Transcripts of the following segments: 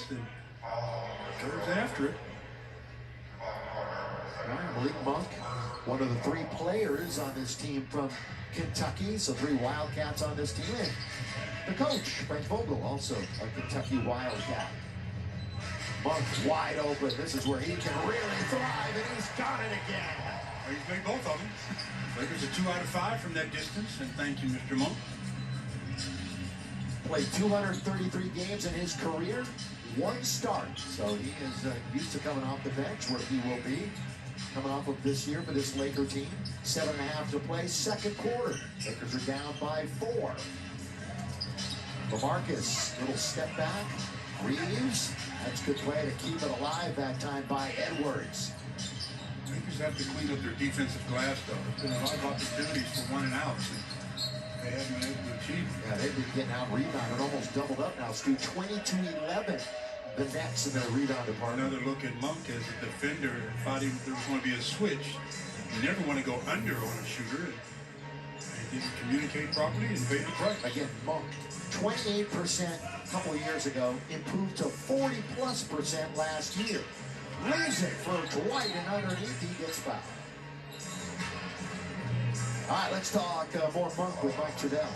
chest and goes after it. Malik Monk, one of the 3 players on this team from Kentucky, so 3 Wildcats on this team. And the coach, Frank Vogel, also a Kentucky Wildcat. Monk wide open. This is where he can really thrive, and he's got it again. Well, he's made both of them. Lakers are 2 out of 5 from that distance, and thank you, Mr. Monk. Played 233 games in his career, 1 start. So he is used to coming off the bench, where he will be coming off of this year for this Laker team. 7.5 to play, second quarter. Lakers are down by 4. LaMarcus, little step back. Reeves, that's good play to keep it alive that time by Edwards. Lakers have to clean up their defensive glass, though. There's been a lot of opportunities for 1 and outs. They haven't been able to achieve. Yeah, they've been getting out rebounded, almost doubled up now. Stu, 22-11. The Nets in their rebound department. Another look at Monk as a defender. Thought there was going to be a switch. You never want to go under on a shooter. They didn't communicate properly and paid the price. Again, Monk, 28% a couple of years ago, improved to 40+% last year. Leaves it for Dwight, and underneath he gets fouled. All right, let's talk more Monk with Mike Trudell.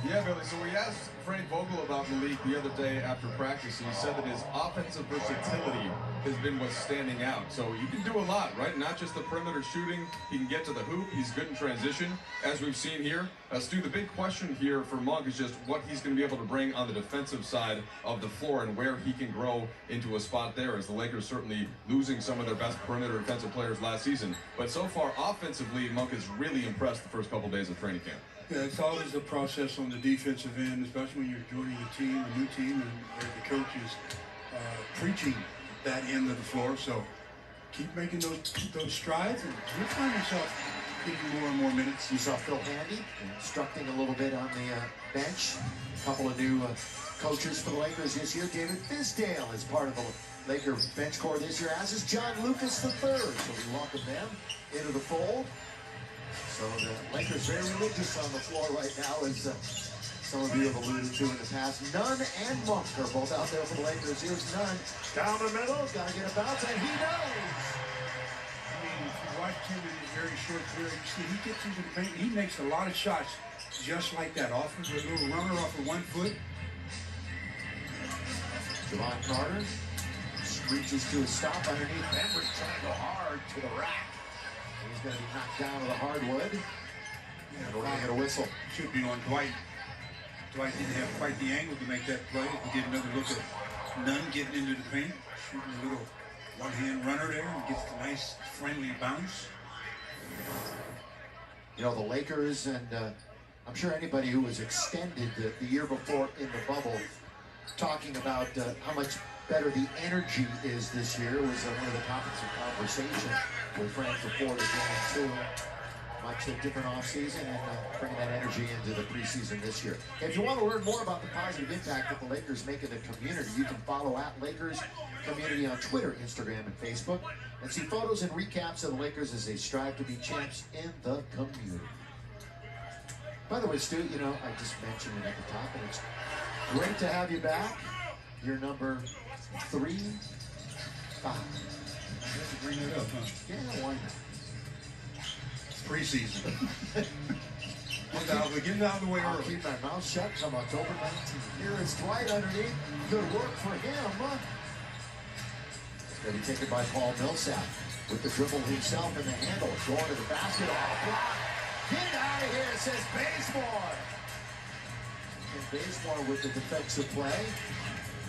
Yeah, Billy, so we asked Frank Vogel about Malik the other day after practice, and he said that his offensive versatility has been what's standing out. So you can do a lot, right? Not just the perimeter shooting. He can get to the hoop. He's good in transition, as we've seen here. Stu, the big question here for Monk is just what he's going to be able to bring on the defensive side of the floor and where he can grow into a spot there, as the Lakers certainly losing some of their best perimeter defensive players last season. But so far, offensively, Monk has really impressed the first couple days of training camp. Yeah, it's always a process on the defensive end, especially when you're joining a team, a new team, and the coach is preaching that end of the floor. So keep making those strides, and you'll find yourself getting more and more minutes. You saw Phil Handy instructing a little bit on the bench. A couple of new coaches for the Lakers this year. David Fizdale is part of the Laker bench core this year, as is John Lucas III. So we welcome them into the fold. So the Lakers very religious on the floor right now, as some of you have alluded to in the past. Nunn and Monk are both out there for the Lakers. Here's Nunn down the middle, got to get a bounce, and he does. I mean, if you watch him in a very short period, you see he gets into the paint. He makes a lot of shots just like that. Often with a little runner off of 1 foot. Javon Carter screeches to a stop underneath. Bembry trying to go hard to the rack. He's going to be knocked down to the hardwood. And we're going to get a whistle. Should be on Dwight. Dwight didn't have quite the angle to make that play. We get another look at Nunn getting into the paint, shooting a little one-hand runner there, and gets the nice friendly bounce. You know, the Lakers, and I'm sure anybody who was extended the year before in the bubble, talking about how much better the energy is this year was one of the topics of conversation with Frank before the game, too. Much a different offseason, and bringing that energy into the preseason this year. If you want to learn more about the positive impact that the Lakers make in the community, you can follow @Lakers Community on Twitter, Instagram, and Facebook, and see photos and recaps of the Lakers as they strive to be champs in the community. By the way, Stu, you know, I just mentioned it at the top, and it's great to have you back. You're number 3-5. You have to bring it up, huh? Yeah, why not? Preseason. Get it out of the way I'll early. keep my mouth shut come October 19th. Here is Dwight underneath. Good work for him. Going to be taken by Paul Millsap with the dribble himself in the handle. Going to the basket. Oh, block. Get out of here, says Bazemore. And Bazemore with the defensive play.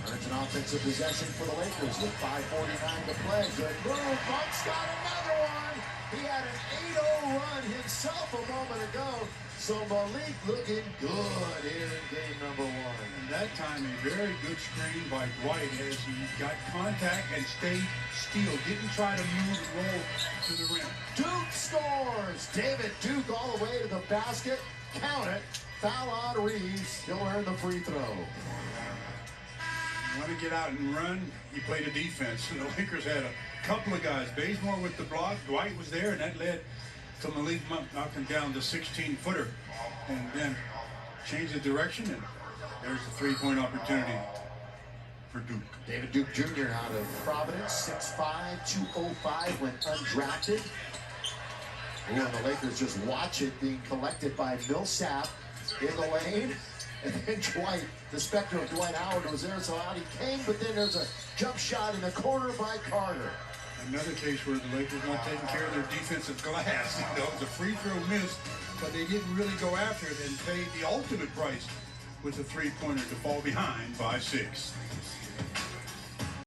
Earns an offensive possession for the Lakers with 5:49 to play. Good move. Buck's got another one. He had an 8-0 run himself a moment ago. So Malik looking good here in game number 1. And that time, a very good screen by Dwight as he got contact and stayed still. Didn't try to move and roll to the rim. Duke scores. David Duke all the way to the basket. Count it. Foul on Reeves. He'll earn the free throw. You want to get out and run, you play the defense. And the Lakers had a couple of guys. Bazemore with the block. Dwight was there, and that led to Malik Monk knocking down the 16-footer. And then change the direction, and there's the three-point opportunity for Duke. David Duke Jr. out of Providence, 6'5", 205, went undrafted. Ooh, and the Lakers just watch it being collected by Millsap in the lane. And then Dwight, the specter of Dwight Howard was there, so out he came, but then there's a jump shot in the corner by Carter. Another case where the Lakers not taking care of their defensive glass. You know, it was a free throw miss, but they didn't really go after it and paid the ultimate price with the three-pointer to fall behind by 6.